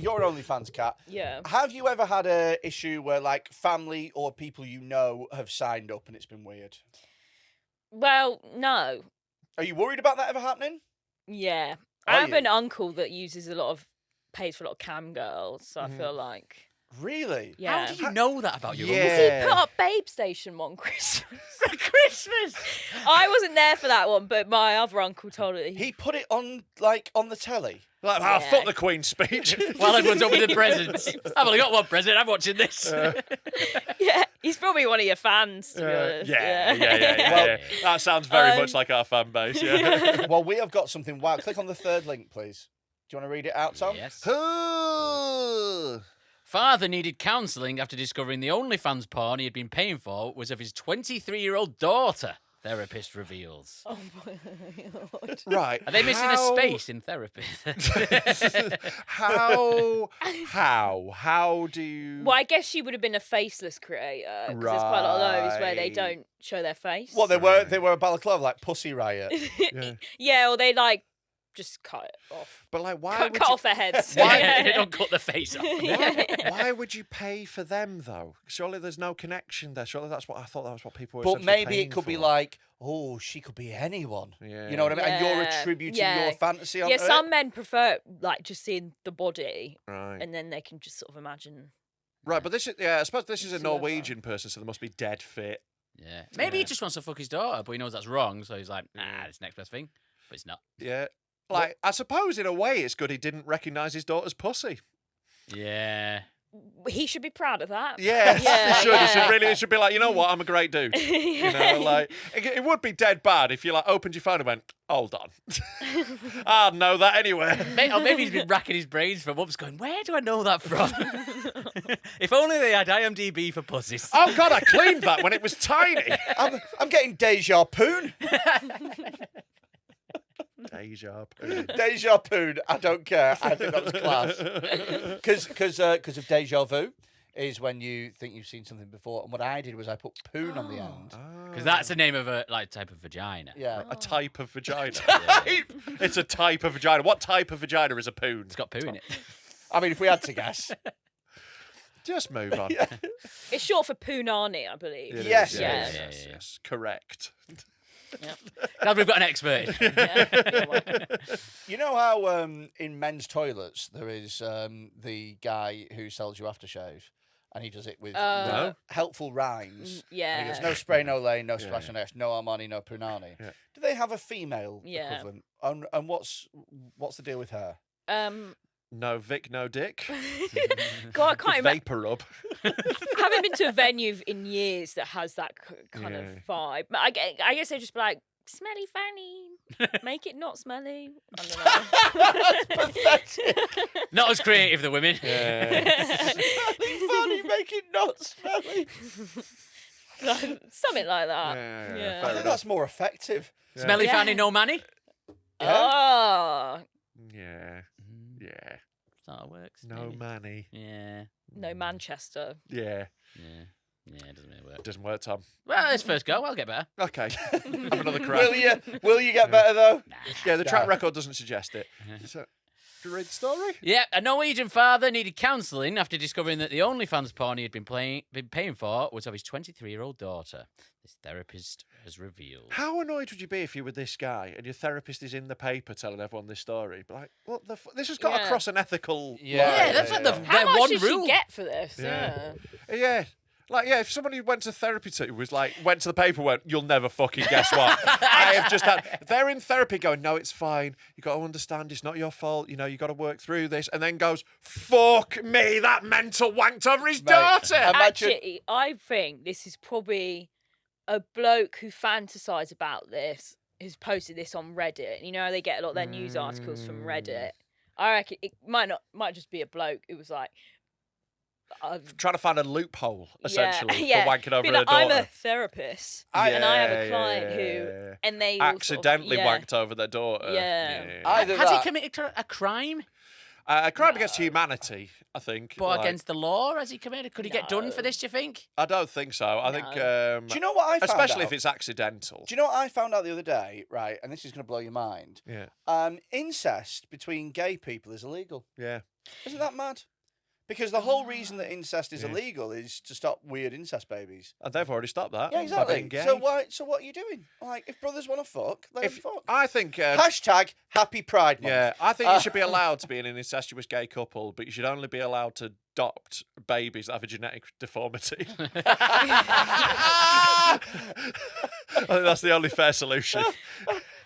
you're an OnlyFans cat. Yeah. Have you ever had a issue where like family or people you know have signed up and it's been weird? Well, no. Are you worried about that ever happening? Yeah. Are I have you? an uncle that uses pays for a lot of cam girls, so I feel like Really? yeah. How did you know that about your Yeah. uncle? Because he put up Babe Station one Christmas. For Christmas? I wasn't there for that one, but my other uncle told it. He put it on like on the telly. Like, Yeah. fuck the Queen's speech. While everyone's opening the presents. I've only got one present. I'm watching this. Yeah, he's probably one of your fans, to be honest. Yeah. That sounds very much like our fan base. Yeah. Well, we have got something wild. Click on the third link, please. Do you want to read it out, Tom? Yes. Ooh. Father needed counselling after discovering the OnlyFans porn he had been paying for was of his 23-year-old daughter, therapist reveals. Oh my God. Right. Are they missing a space in therapy? How do you... Well, I guess she would have been a faceless creator, because there's quite a lot of those where they Right. don't show their face. Well, they were a balaclava, like Pussy Riot. Yeah, or they like just cut it off. But like, why Cut would you... off their heads. They don't cut the face off. Why would you pay for them though? Surely there's no connection there. Surely that's what I thought. That was what people were. But essentially maybe paying it could be for. like, oh, she could be anyone. Yeah. You know what I mean? And you're Yeah, attributing yeah. your fantasy on Yeah, it. some men prefer like just seeing the body, Right. and then they can just sort of imagine. Right, but this is I suppose this is a See what Norwegian person, so they must be dead fit. Yeah. Maybe he just wants to fuck his daughter, but he knows that's wrong, so he's like, nah, it's the next best thing. But it's not. Yeah. Like, I suppose in a way it's good he didn't recognise his daughter's pussy. Yeah. He should be proud of that. Yeah, Yeah, he should. yeah. He should really. He should be like, you know what? I'm a great dude. You know, like it would be dead bad if you like opened your phone and went, hold on, I'd know that anywhere. Or maybe he's been racking his brains for months going, where do I know that from? If only they had IMDb for pussies. Oh God, I cleaned that when it was tiny. I'm getting deja poon. Deja vu. Deja poon. I don't care. I think that was class. Because of deja vu is when you think you've seen something before. And what I did was I put poon on the end. Because that's the name of a type of vagina. Yeah. A type of vagina. It's a type of vagina. What type of vagina is a poon? It's got poo in it. I mean, if we had to guess. Just move on. It's short for punani, I believe. It is, Yes, yes, yeah, yes, yeah. yes. Correct. Glad we've got an expert in. Yeah, well, You know how in men's toilets there is the guy who sells you aftershave, and he does it with No. helpful rhymes. yeah. And he goes, no spray, no lane, no Yeah. splash on X, no Armani, no Punani. Yeah. Do they have a female Yeah. equivalent? And what's the deal with her? No Vic, no Dick. God, I can't remember. Vapor rub. I haven't been to a venue in years that has that kind of Yeah. vibe. But I guess they just be like, smelly fanny, make it not smelly. I don't know. That's pathetic. Not as creative, the women. Funny, make it not smelly. Something like that. Yeah, Yeah. I fair think enough. that's more effective. Smelly Yeah. fanny, no manny. Oh, Yeah. Yeah. That's how it works. No maybe. money. Yeah. no Manchester. Yeah. Yeah. Yeah, it doesn't really work. Doesn't work, Tom. Well, it's first go. I'll get better. Okay. Have another crack. Will you get better though? Yeah, the track No. record doesn't suggest it. So, do you read the story? Yeah, a Norwegian father needed counselling after discovering that the OnlyFans porn he had been paying for was of his 23-year-old daughter. This therapist has revealed. How annoyed would you be if you were this guy and your therapist is in the paper telling everyone this story? But like, what the? This has got to Yeah. cross an ethical. Yeah, line. Yeah, that's like the How their much one did rule. she get for this? Yeah. Yeah. Yeah. Like, yeah, if somebody went to therapy was like, went to the paper, went, you'll never fucking guess what. I have just had, they're in therapy going, no, it's fine. You got to understand it's not your fault. You know, you got to work through this. And then goes, fuck me, that mental wanked over his daughter. Imagine- Actually, I think this is probably a bloke who fantasized about this, who's posted this on Reddit. You know how they get a lot of their news articles from Reddit? I reckon it might just be a bloke who was like, Trying to find a loophole, Yeah, essentially, yeah. for wanking over be her like, daughter. I'm a therapist, and I have a client who, and they all sort of- accidentally yeah. wanked over their daughter. Yeah. Either Has that, he committed a crime? A crime against humanity, I think. But like- against the law, has he committed? Could he get done for No. this, do you think? I don't think so. I think, do you know what I found especially out? if it's accidental. Do you know what I found out the other day? Right, and this is going to blow your mind. Yeah, Incest between gay people is illegal. yeah. Isn't that mad? Because the whole reason that incest is illegal is to stop weird incest babies. And they've already stopped that. Yeah, by exactly. being gay. So why? So what are you doing? Like, if brothers want to fuck, let them fuck. I think. Hashtag Happy Pride Month. Yeah, I think you should be allowed to be in an incestuous gay couple, but you should only be allowed to adopt babies that have a genetic deformity. I think that's the only fair solution.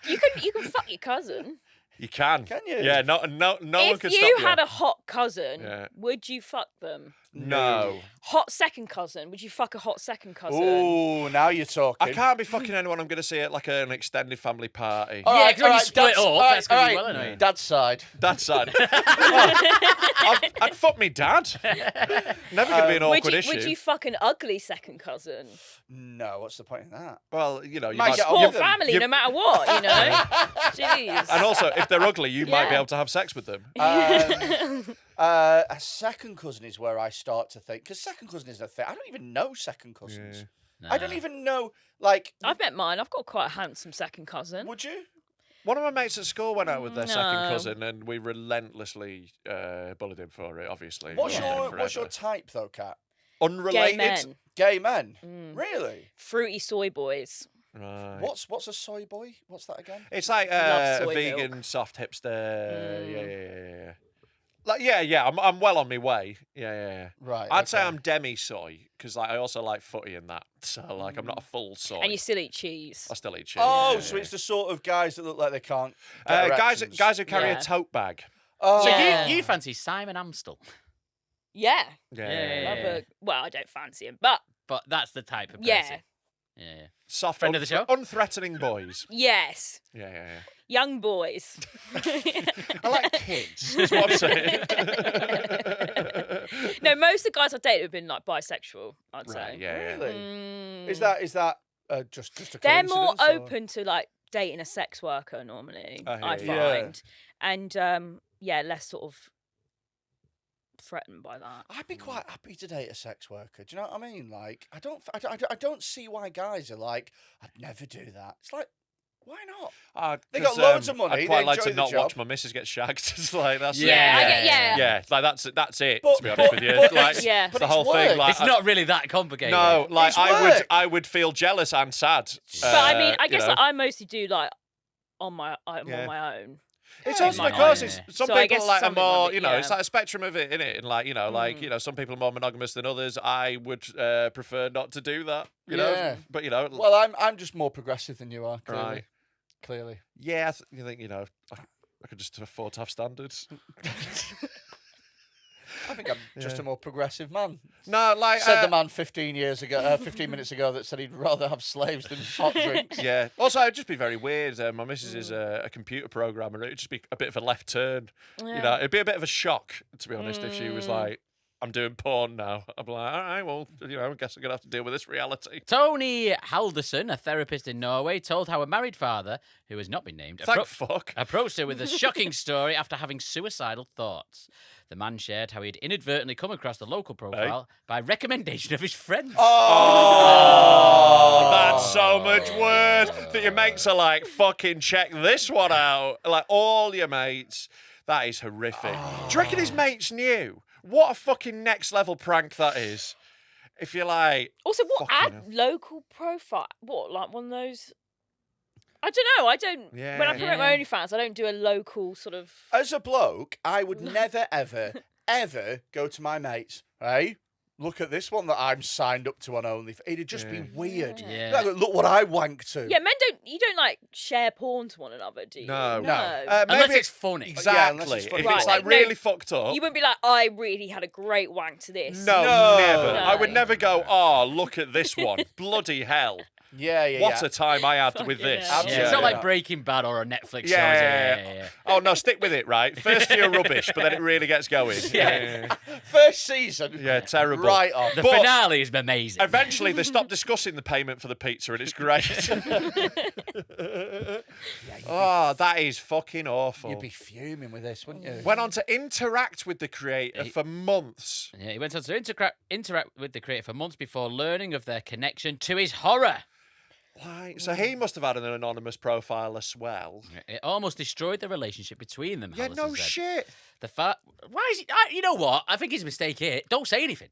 You can fuck your cousin. You can. Can you? Yeah, no one If can you stop you. had a hot cousin, Yeah. would you fuck them? No. Hot second cousin, would you fuck a hot second cousin? Ooh, now you're talking. I can't be fucking anyone I'm going to see at like an extended family party. All Yeah, right, 'cause when you split Dad's- up, all right, that's gonna all be right. well annoying. Dad's side. That's sad. I'd fuck me dad. Never going to be an awkward issue. Would you fuck an ugly second cousin? No, what's the point in that? Well, you know, you Might might. get Poor on with them. family, no matter what, you know? Jeez. And also, if they're ugly, you might be Yeah. able to have sex with them. A second cousin is where I start to think, because second cousin isn't a thing. I don't even know second cousins. I don't even know, like, I've met mine. I've got quite a handsome second cousin. would you? One of my mates at school went out with their second No. cousin, and we relentlessly bullied him for it. Obviously, What's We loved him your forever. type though, Kat? Unrelated. Gay men. Gay men. Mm. Really? Fruity soy boys. Right. What's a soy boy? What's that again? It's like Love a soy vegan, milk. soft hipster. Yeah. Like, yeah. I'm well on my way. Yeah. Right. I'd say okay. I'm demi soy because like I also like footy and that. So like I'm not a full soy. And you still eat cheese. I still eat cheese. Oh, yeah, so yeah. it's the sort of guys that look like they can't. Get guys erections. who carry Yeah. a tote bag. Oh, So Yeah. you fancy Simon Amstel, Yeah. Yeah. Love a- well, I don't fancy him, but but that's the type of person. yeah. Yeah. Soft, Friend of the show? unthreatening boys. Yes. Yeah. Young boys. I like kids. That's what I'm saying. No, most of the guys I've dated have been like bisexual, I'd Right, say. yeah. Really? Mm. Is that just a They're more coincidence, or- open to like dating a sex worker normally, I hear I you. Yeah. find. And less sort of threatened by that. I'd be quite happy to date a sex worker. Do you know what I mean? Like, I don't see why guys are like, I'd never do that. It's like, why not? They got 'Cause, loads of money, I'd they quite like enjoy to the not watch job. my missus get shagged. It's like that's Yeah. I get, yeah. Yeah, like that's it. But- to be honest with you, but like it's- Yeah. but the it's whole work. thing. Like, It's not really that complicated. no, like It's I work. would feel jealous and sad. But I mean, I you guess know. like, I mostly do like I'm Yeah. on my own. It's Yeah, also might because not, it's yeah. some So I people guess like are some people more, might be- you know, it's yeah. like a spectrum of it, innit? And like, you know, some people are more monogamous than others. I would prefer not to do that, you know. Yeah. But you know, Well, I'm just more progressive than you are. Clearly. Right. Clearly. yeah, you think you know, I could just afford to have standards. I think I'm just Yeah. a more progressive man. No, like Said the man 15 minutes ago that said he'd rather have slaves than hot drinks. Yeah. Also, it'd just be very weird. My missus is a computer programmer. It'd just be a bit of a left turn. You know, it'd be a bit of a shock, to be honest, if she was like, I'm doing porn now. I'd be like, all right, well, you know, I guess I'm going to have to deal with this reality. Tony Halderson, a therapist in Norway, told how a married father, who has not been named, Thank fuck. approached her with a shocking story after having suicidal thoughts. The man shared how he'd inadvertently come across the local profile by recommendation of his friends. Oh, that's so much worse that your mates are like, fucking check this one out. Like, all your mates. That is horrific. Do you reckon his mates knew? What a fucking next level prank that is. If you're like, Also, what Fucking ad local profile? What, like one of those? I don't know. I don't. When I promote my OnlyFans, I don't do a local sort of. As a bloke, I would never, ever, ever go to my mates, hey, look at this one that I'm signed up to on OnlyFans. It'd just be weird. Yeah. Like, look what I wank to. Yeah, men don't. You don't like share porn to one another, do you? No. No. Unless maybe it's funny. unless exactly. it's If funny. it's Right, like no, really fucked up. You wouldn't be like, I really had a great wank to this. No, No. never. No. I would never go, oh, look at this one. Bloody hell. Yeah. What a time I had with Fucking this. hell. Yeah, Yeah, it's not yeah. like Breaking Bad or a Netflix Yeah, show. Is yeah, it? yeah. Oh, no, stick with it, right? First few are rubbish, but then it really gets going. Yeah. First season. Yeah, terrible. Right on. The But- finale is amazing. Eventually, they stop discussing the payment for the pizza, and it's great. Oh, that is fucking awful. You'd be fuming with this, wouldn't you? Went on to interact with the creator for months. Yeah, he went on to interact with the creator for months before learning of their connection to his horror. Why? So he must have had an anonymous profile as well. It almost destroyed the relationship between them. Yeah, Hallison no said. shit. Why is he? You know what? I think his mistake here. Don't say anything.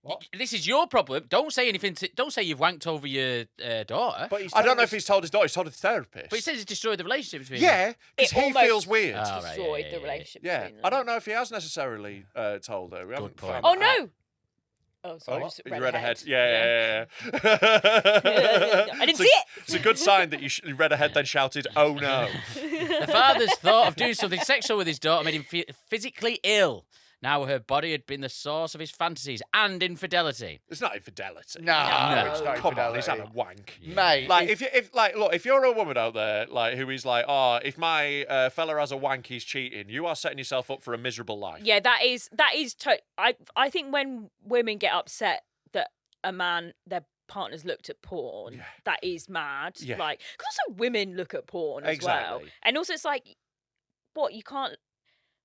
What? This is your problem. Don't say anything. Don't say you've wanked over your daughter. But he's I don't telling know if us- he's told his daughter. He's told his therapist. But he says it's destroyed the relationship between them. yeah, because It he almost- feels weird. Oh, right, Destroyed yeah. the relationship. Yeah, between them. I don't know if he has necessarily told her. We haven't point. found Oh that out. no! Oh, sorry, Oh, I just you read, read ahead. ahead. Yeah. I didn't see it. It's a good sign that you read ahead, then shouted, "Oh no!" The father's thought of doing something sexual with his daughter made him physically ill. Now her body had been the source of his fantasies and infidelity. It's not infidelity. No, No. it's not Come on, he's had infidelity. a wank. Mate, Like if you're a woman out there like who is like, oh, if my fella has a wank, he's cheating. You are setting yourself up for a miserable life. Yeah, that is. I think when women get upset that a man their partner's looked at porn, Yeah. that is mad. Yeah. Like, because also women look at porn as well, Exactly. and also it's like, what you can't.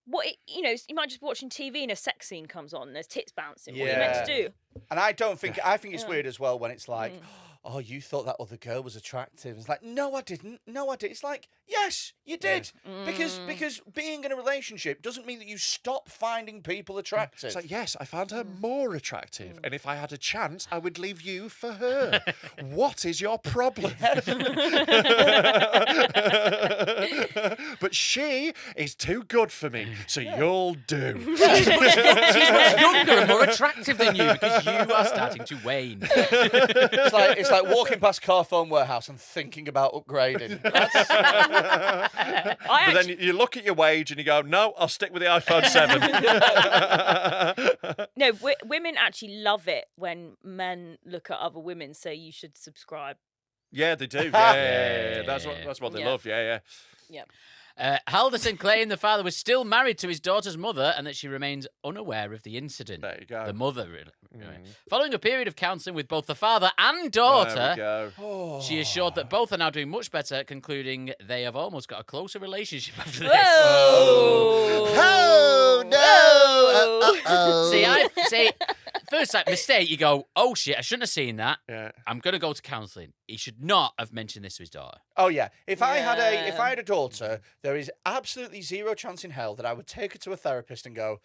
You might just be watching TV and a sex scene comes on. And there's tits bouncing. What are you meant to do? and I think it's Yeah. weird as well when it's like, Mm. oh, you thought that other girl was attractive. It's like, no, I didn't. No, I did. It's like, yes, you did. Because being in a relationship doesn't mean that you stop finding people attractive. It's like, yes, I found her more attractive, and if I had a chance, I would leave you for her. What is your problem? But she is too good for me, so you'll do. She's much younger and more attractive than you because you are starting to wane. It's like walking past Carphone Warehouse and thinking about upgrading. But then you look at your wage and you go, no, I'll stick with the iPhone 7. No, women actually love it when men look at other women, say you should subscribe. Yeah, they do. Yeah. That's what they Yeah. love. Yeah. Yeah. Halderson claimed the father was still married to his daughter's mother and that she remains unaware of the incident. There you go. The mother, really. Right. Following a period of counselling with both the father and daughter, There we go. Oh. she assured that both are now doing much better, concluding they have almost got a closer relationship after this. Whoa! Oh, no. See, first like mistake, you go, oh shit, I shouldn't have seen that. Yeah. I'm gonna go to counselling. He should not have mentioned this to his daughter. Oh yeah. If I had Yeah. a daughter, there is absolutely zero chance in hell that I would take her to a therapist and go,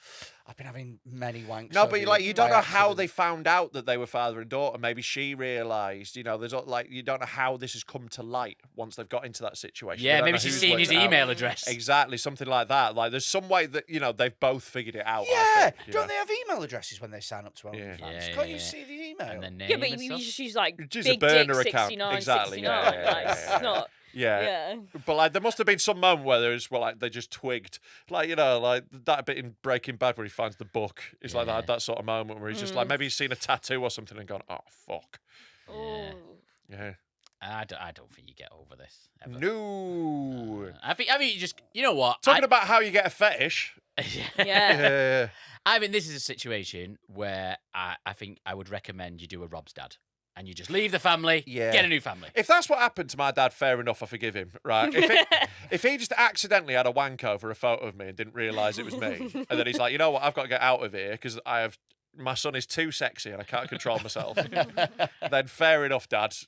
I've been having many wanks. No, over but you like you don't by know how accident." they found out that they were father and daughter. Maybe she realised. There's like you don't know how this has come to light once they've got into that situation. They Yeah, don't maybe know she's who's seen worked his it out. email address. Exactly, something like that. Like there's some way that they've both figured it out. I Yeah. think, you Don't know. they have email addresses when they sign up to OnlyFans? Yeah, Can't you yeah. see the email? And the name Yeah, but and stuff. she's like Just a big burner dick account. 69, Exactly, 69. yeah, Like, yeah. it's not. Yeah. Yeah. But like there must have been some moment where they just twigged. Like, like that bit in Breaking Bad where he finds the book. It's like that sort of moment where he's just like maybe he's seen a tattoo or something and gone, oh fuck. Oh. Yeah. I don't think you get over this. Ever. No. I think you just, you know what? Talking about how you get a fetish. Yeah. Yeah. I mean, this is a situation where I think I would recommend you do a Rob's dad. And you just leave the family, Yeah. get a new family. If that's what happened to my dad, fair enough, I forgive him, right? If he just accidentally had a wank over a photo of me and didn't realise it was me, and then he's like, you know what, I've got to get out of here because my son is too sexy and I can't control myself, then fair enough, Dad.